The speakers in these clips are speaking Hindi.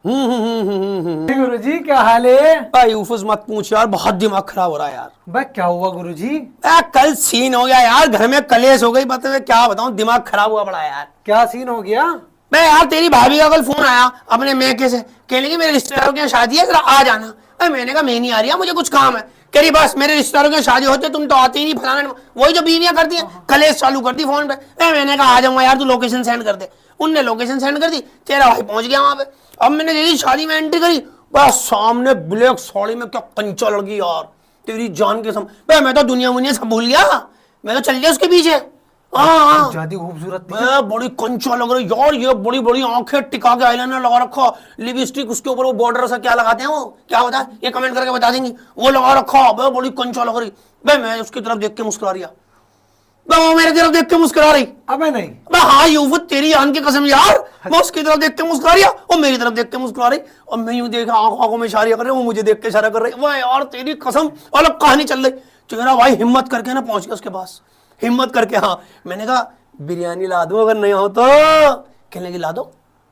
गुरुजी क्या हाल है? भाई यूफुस मत पूछ यार, बहुत दिमाग खराब हो रहा है यार। भाई क्या हुआ गुरुजी? कल सीन हो गया यार, घर में कलेश हो गई। बता क्या बताऊं, दिमाग खराब हुआ बड़ा यार। क्या सीन हो गया? मैं यार, तेरी भाभी का कल फोन आया अपने मैके से, कहने लगी मेरे रिश्तेदारों की शादी है, जरा आ जाना। मैंने कहा मैं नहीं आ रही, मुझे कुछ काम है। कह रही बस मेरे रिश्तेदारों की शादी होते तुम तो आते ही नहीं, फलाना। वही जो बीवियां करती हैं, कलेश चालू कर दी फोन पे। मैंने कहा आ जाऊंगा यार, तू लोकेशन सेंड कर दे। उनने लोकेशन सेंड कर दी, तेरा भाई पहुंच गया वहां पे। अब मैंने जैसी शादी में एंट्री करी, बस सामने ब्लैक साड़ी में क्या कंचा लड़की यार, तेरी जान के सम। मैं तो दुनिया मुनिया सब भूल गया, मैं तो चल गया उसके पीछे। हाँ ज्यादा खूबसूरत थी। बड़ी कंचा लग रही यार, ये बड़ी बड़ी आंखें टिका के आईलाइनर लगा रखा, लिपस्टिक उसके ऊपर वो बॉर्डर सा क्या लगाते हैं, वो क्या होता है ये कमेंट करके बता देंगी। वो लगा रखा, बड़ी कंचा लग रही। मैं उसकी तरफ देख के मुस्कुरा रही, वो मेरी तरफ देख के मुस्कुरा रही। अबे नहीं। हाँ यूं तेरी आन की कसम यार, मैं उसकी तरफ देख के मुस्कुरा रही, वो मेरी तरफ देख के मुस्कुरा रही। और मैं यूं देखा, आंखों में इशारा कर रही, वो मुझे देख के इशारा कर रही। वाह यार तेरी कसम, अलग कहानी चल रही। तेरा भाई हिम्मत करके ना पहुंच गया उसके पास, हिम्मत करके। हाँ मैंने कहा बिरयानी ला दो, अगर नहीं हो तो। कहने लगी ला दो।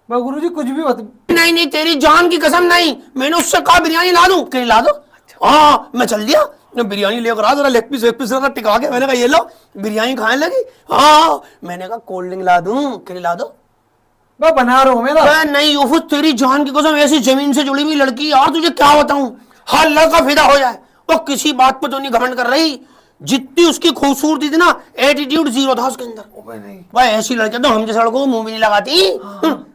गुरुजी कुछ भी बता। नहीं नहीं तेरी जान की कसम नहीं, मैंने उससे कहा बिरयानी ला दूं, कहीं ला दो। हाँ मैं चल दिया, बिरयानी लेकर आ, जरा लेग पीस टिका के। मैंने कहा ये लो, बिरयानी खाने लगी। हाँ मैंने कहा कोल्ड ड्रिंक ला दूं, कहीं ला दो। मैं बना रहा हूँ मेरा। नहीं यूफुस तेरी जान की कसम, ऐसी जमीन से जुड़ी हुई लड़की यार, तुझे क्या बताऊं, हर लड़का फिदा हो जाए। वो किसी बात पे तो नहीं घमंड कर रही, जितनी उसकी खूबसूरती थी ना, एटीट्यूड जीरो था उसके अंदर। भाई ऐसी लड़कियां तो हम जैसे लड़कों को मुंह भी नहीं लगाती।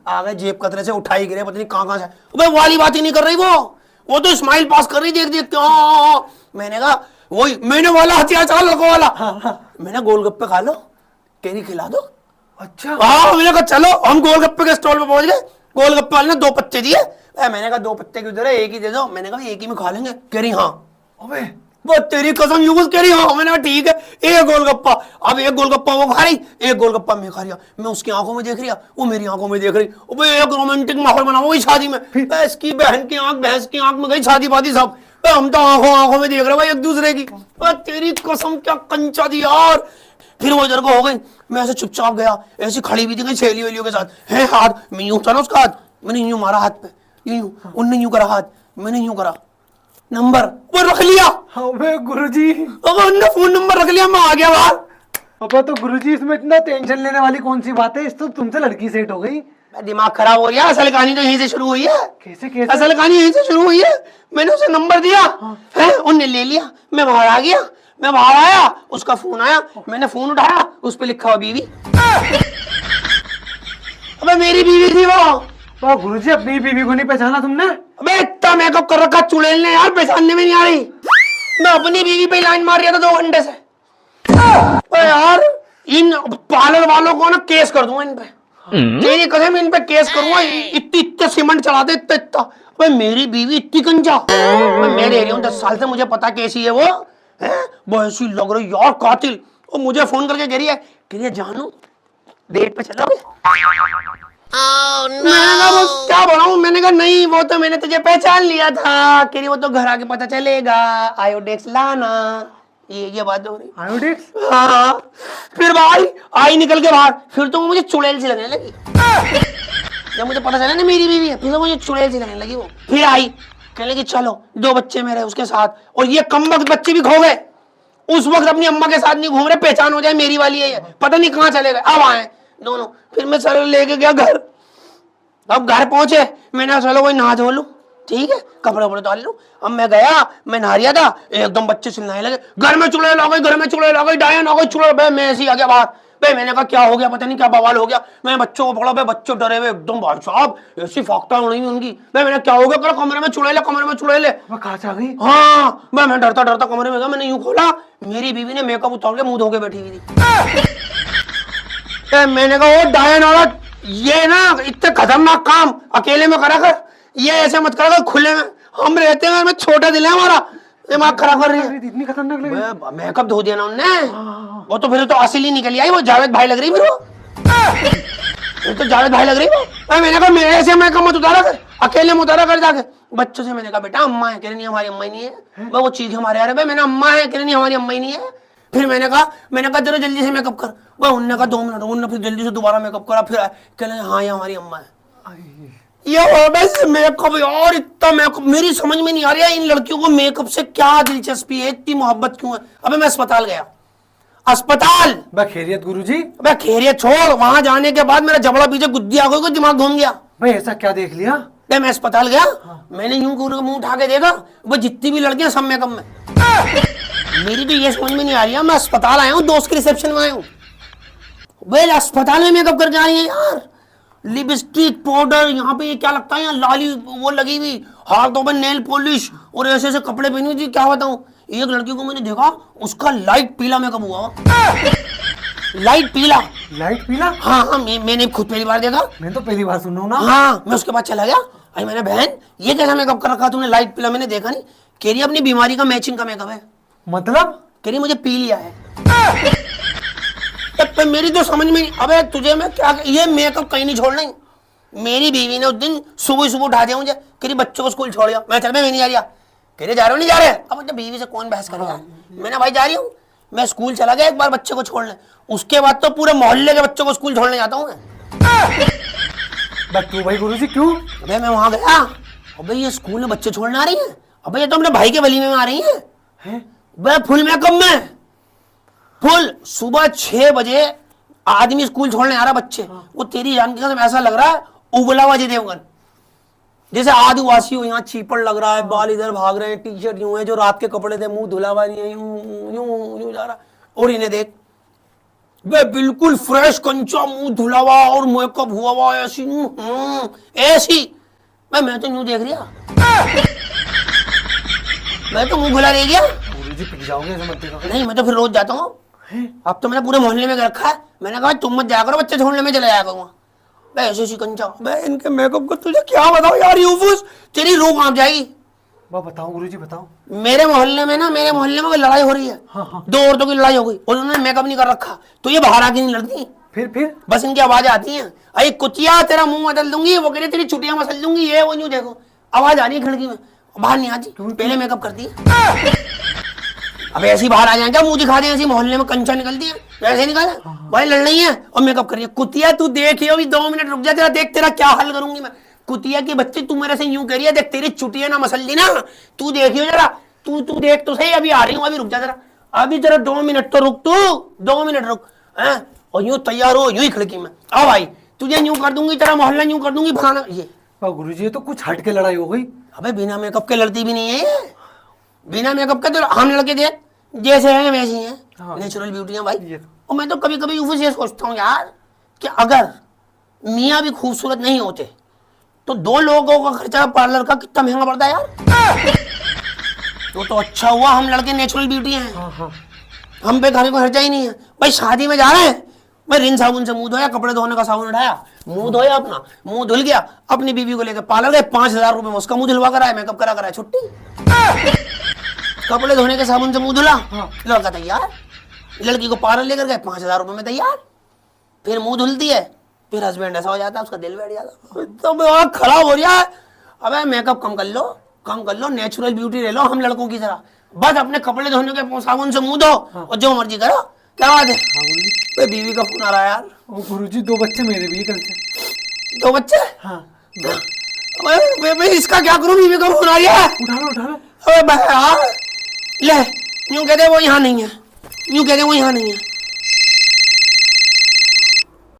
आ गए जेब कतरे से उठाई गिरे, पता नहीं कहां से। भाई वाली बात ही नहीं कर रही, वो तो स्माइल पास कर रही देख देख के। मैंने कहा वही मैंने वाला हथियार चला लड़कों वाला। मैंने गोलगप्पे खा लो, कह रही खिला दो। अच्छा हाँ मैंने कहा चलो, हम गोलगप्पे के स्टॉल पे पहुंच गए। गोलगप्पे वाले ने 2 पत्ते दिए। मैंने कहा 2 पत्ते की उधर है, एक ही दे दो। मैंने कहा एक ही में खा लेंगे। कह रही हाँ। अबे वो तेरी कसम यूं कह रही हाँ। मैंने कहा ठीक है, एक गोलगप्पा। अब एक गोलगप्पा वो खा रही, एक गोलगप्पा मैं खा रहा। मैं उसकी आंखों में देख रही, वो मेरी आंखों में देख रही। एक रोमांटिक माहौल बना हुआ शादी में। इसकी बहन की आंख भैंस की आंख में गई, शादी वादी सब। हम तो आंखों आंखों में देख रहे भाई एक दूसरे की। तेरी कसम क्या कंचा दी यार। फिर वो इधर को हो गई, मैं ऐसे चुपचाप गया, ऐसी खड़ी हुई थी कहीं सहेली वेलियों के साथ है। हाथ मैं यूं था ना उसका हाथ, मैंने यूं मारा हाथ पे, यूं उनने यूं करा हाथ, मैंने यूं करा, नंबर वो रख लिया। अबे गुरुजी, अब उनने फोन नंबर रख लिया, मैं आ गया बाहर। अबे तो गुरुजी इसमें इतना टेंशन लेने वाली कौन सी बात है? इस तो तुमसे लड़की सेट हो गई। दिमाग खराब हो गया, असल कहानी तो यहीं से शुरू हुई है। कैसे कैसे? असल कहानी यहीं से शुरू हुई है। मैंने उसे नंबर दिया, है उनने ले लिया। मैं बाहर आ गया, मैं बाहर आया, उसका फोन आया, मैंने फोन उठाया, उस पे लिखा हुआ बीवी। अबे मेरी बीवी थी वो। तो गुरुजी अपनी बीवी को नहीं पहचाना तुमने? अबे इतना मेकअप कर रखा चुड़ैल ने यार, पहचानने में नहीं आ रही। मैं अपनी बीवी पे लाइन मार रहा था 2 घंटे से। यार इन पार्लर वालों को ना केस कर दूंगा इन पे, तेरी कसम इन पे केस करूंगा। इतने सीमेंट चलाते, इतना भाई मेरी बीवी इतनी कंजा। मैं रह रही हूँ 10 साल से, मुझे पता कैसी है वो। है वो ऐसी लग रही यार कातिल। वो मुझे फोन करके कह रही है जानू डेट पे चलोगे? मैंने कहा वो क्या बोला, मैंने कहा नहीं वो तो मैंने तुझे पहचान लिया था। कह रही वो तो घर आके पता चलेगा, आयोडेक्स लाना। ये बात हो रही। आयोडेक्स? हाँ फिर भाई आई निकल के बाहर, फिर तो मुझे चुड़ैल सी लगने लगी। जब मुझे पता चला ना मेरी बीवी है, फिर तो मुझे चुड़ैल सी लगने लगी वो। फिर आई कहने लगी चलो, 2 बच्चे मेरे उसके साथ, और ये कमबख्त बच्चे भी खो गए। उस वक्त अपनी अम्मा के साथ नहीं घूम रहे, पहचान हो जाए मेरी वाली है, पता नहीं कहाँ चले गए। अब आए दोनों, फिर मैं सर लेके गया घर। अब घर पहुंचे, मैंने चलो कोई नहा धो लूं, ठीक है कपड़े वपड़े डाल लूं। अब मैं गया, मैं नहा रहा था, एकदम बच्चे चिल्लाने लगे घर में चुड़ैल आ गई, घर में चुड़ैल आ गई, डायन आ गई चुड़ैल। मैं ऐसे ही आ गया बाहर। भाई मैंने कहा क्या हो गया, पता नहीं क्या बवाल हो गया। मैं बच्चों को पकड़ा, भाई बच्चे डरे हुए एकदम, भाई साहब ऐसी फाकता उड़ी उनकी। भाई मैंने क्या हो गया, कमरे में चुड़ैल है, कमरे में चुड़ैल है। कहाँ से आ गई? हाँ मैं डरता डरता कमरे में गया, मैंने यूं खोला, मेरी बीवी ने मेकअप उतार के मुंह धो के बैठी हुई थी। मैंने कहा वो डायन औरत, ये ना इतने खतरनाक काम अकेले में करा कर, ये ऐसे मत करा कर खुले में। हम रहते हैं, मैं छोटा दिल है हमारा, दिमाग खराब कर रही है। इतनी खतरनाक लग रही? मेकअप धो दिया ना उनने। वो तो फिर तो असली निकली आई, वो जावेद भाई लग रही फिर वो तो जावेद भाई लग रही वो। मैंने कहा मेरे ऐसे मेकअप मत उतारा कर, अकेले में उतारा कर जाके बच्चों से। मैंने कहा बेटा अम्मा है, कह रही नहीं हमारी अम्मा ही नहीं है। वो चीज हमारे यार है, मैंने अम्मा है, कह रही नहीं हमारी अम्मा ही नहीं है। फिर मैंने कहा जरा जल्दी से मेकअप कर। वह उनने कहा 2 मिनट। उनने फिर जल्दी से दोबारा मेकअप करा, फिर कह रहे हाँ ये हमारी अम्मा है। ये हो बस मेकअप यार, इतना मेकअप मेरी समझ में नहीं आ रहा है इन लड़कियों को मेकअप से क्या दिलचस्पी है, इतनी मोहब्बत क्यों है। अबे मैं अस्पताल गया, अस्पताल। भाई खैरियत गुरुजी? अबे खैरियत छोड़, वहां जाने के बाद मेरा जबड़ा पीछे गुद्दी आ गई, कोई दिमाग घूम गया। भाई ऐसा क्या देख लिया? नहीं मैं अस्पताल गया, मैंने यूं गुरु का मुंह उठा के देखा, वो जितनी भी लड़कियां सब मेकअप में। मेरी तो ये समझ में नहीं आ रही है, मैं अस्पताल आया हूँ, दोस्त के रिसेप्शन में आया हूँ, वे अस्पताल में मेकअप करके आ रही है यार। लिपस्टिक पाउडर, यहाँ पे ये क्या लगता है, यहाँ लाली वो लगी हुई, हाथों पे नेल पॉलिश और ऐसे ऐसे कपड़े पहनी हुई थी। क्या बताऊं, एक लड़की को मैंने देखा, उसका लाइट पीला मेकअप हुआ। लाइट पीला? लाइट पीला? हाँ हाँ, मैंने खुद पहली बार देखा। मैं तो पहली बार सुन रहा हूँ ना। हाँ, मैं उसके बाद चला गया, अरे मैंने बहन ये कैसा मेकअप कर रखा तूने, लाइट पीला मैंने देखा नहीं। कह रही अपनी बीमारी का मैचिंग का मेकअप है। मतलब? कह रही मुझे पी लिया है। तो मेरी तो समझ में नहीं, अबे तुझे मैं क्या, ये मेकअप कहीं नहीं छोड़ना ही। मेरी बीवी ने उस दिन सुबह सुबह उठा दिया मुझे, कह रही बच्चों को स्कूल छोड़ दिया। मैं चल मैं नहीं जा रही, कह रही जा रहे हो नहीं जा रहे। अब मुझे बीवी से कौन बहस करेगा, मैंने भाई जा रही हूँ। मैं स्कूल चला गया एक बार बच्चे को छोड़ने, उसके बाद तो पूरे मोहल्ले के बच्चों को स्कूल छोड़ने जाता हूँ मैं। बट क्यों भाई गुरुजी क्यों? अबे मैं वहां गया, अबे ये स्कूल में बच्चे छोड़ने आ रही है, अबे ये तो अपने भाई के वलीमे में आ रही है। बे फुल मेकअप में, फुल सुबह 6 बजे आदमी स्कूल छोड़ने आ रहा बच्चे। वो तेरी जान की कसम ऐसा लग रहा है उबला हुआ अजय देवगन, जैसे आदिवासी हो, यहाँ चीपड़ लग रहा है, बाल इधर भाग रहे हैं, टी शर्ट यूं है, जो रात के कपड़े थे मुंह धुला हुआ नहीं है, यूं यूं यूं जा रहा। और इन्हें देख बे बिल्कुल फ्रेश कंचा, मुंह धुला हुआ और मेकअप हुआ हुआ ऐसी ऐसी। मैं तो यूं देख रिया, मैं तो मुंह खुला रह गया। गुरुजी पिट जाओगे ऐसे मत देखो। नहीं मैं तो फिर रोज जाता हूँ, अब तो मैंने पूरे मोहल्ले में रखा है। मैंने कहा तुम मत जाया करो, बच्चे छोड़ने में चले जाया करूँगा। मैं ऐसी कंचा, मैं इनके मेकअप को तुझे क्या बताऊं यार, यूफुस तेरी रूह कांप जाएगी। बताओ गुरुजी बताओ। मेरे मोहल्ले में कोई लड़ाई हो रही है। हाँ। 2 औरतों की लड़ाई हो गई और उन्होंने मेकअप नहीं कर रखा, तो ये बाहर आके नहीं लड़ती। फिर बस इनकी आवाज आती है, अरे कुचिया तेरा मुंह बदल दूंगी, वो कह रही तेरी चुटियां मसल दूंगी, ये वो न्यू देखो आवाज आ रही है खिड़की में, बाहर नहीं आती, पहले मेकअप करती है। अब ऐसी बाहर आ जाए क्या, मुंह दिखा दे, ऐसी मोहल्ले में कंचा निकलती है, वैसे निकाला भाई लड़ रही है और मेकअप कर रही है। कुतिया तू देख अभी 2 मिनट रुक जा, तेरा देख तेरा क्या हल करूंगी मैं। कुतिया की बच्ची तू मेरे से यूं कह रही है, देख तेरी चुटिया ना मसल दी ना, तू देखियो जरा, तू देख तो सही, अभी आ रही हूँ, अभी रुक जा जरा, अभी जरा 2 मिनट तो रुक, तू 2 मिनट रुक है, और यूं तैयार हो, यूं ही खिड़की में आओ भाई, तुझे यूं कर दूंगी, तेरा मोहल्ला यूं कर दूंगी, फलाना ये। गुरुजी ये तो कुछ हट के लड़ाई हो गई। अबे बिना मेकअप के लड़ती भी नहीं है, बिना मेकअप के तो हम लड़के देख जैसे हैं वैसी हैं, नेचुरल ब्यूटी है भाई। और मैं तो कभी कभी यूं से सोचता हूँ यार कि अगर मियाँ भी खूबसूरत नहीं होते तो 2 लोगों का खर्चा पार्लर का कितना महंगा पड़ता है यार। तो अच्छा हुआ हम लड़के नेचुरल ब्यूटी हैं, हम पे घर को खर्चा ही नहीं है भाई। शादी में जा रहे हैं भाई, रिन साबुन से मुंह धोया, कपड़े धोने का साबुन उठाया, मुंह धोया, अपना मुंह धुल गया, अपनी बीवी को लेकर पार्लर गए, 5000 रुपए में उसका मुंह धुलवा कराया, मेकअप करा छुट्टी। कपड़े धोने के साबुन से मुंह धुला, लड़का तैयार, लड़की को पार्लर लेकर गए, 5000 रुपए में तैयार, फिर मुंह धुलती है, फिर हस्बैंड ऐसा हो जाता है, उसका दिल बैठ जाता, तो खराब हो रहा है। अबे मेकअप कम कर लो, नेचुरल ब्यूटी ले लो हम लड़कों की तरह, बस अपने कपड़े धोने के साबुन से मुंह धो और जो मर्जी करो। क्या बात है, बीवी का फोन आ रहा है यार। गुरुजी 2 बच्चे मेरे भी कल से। 2 बच्चे? हाँ। मैं इसका क्या करूं, बीवी का फोन आ रहा है। उठा लो। अबे यार ले, यूं कहते वो यहाँ नहीं है, यूं कहते वो यहाँ नहीं है।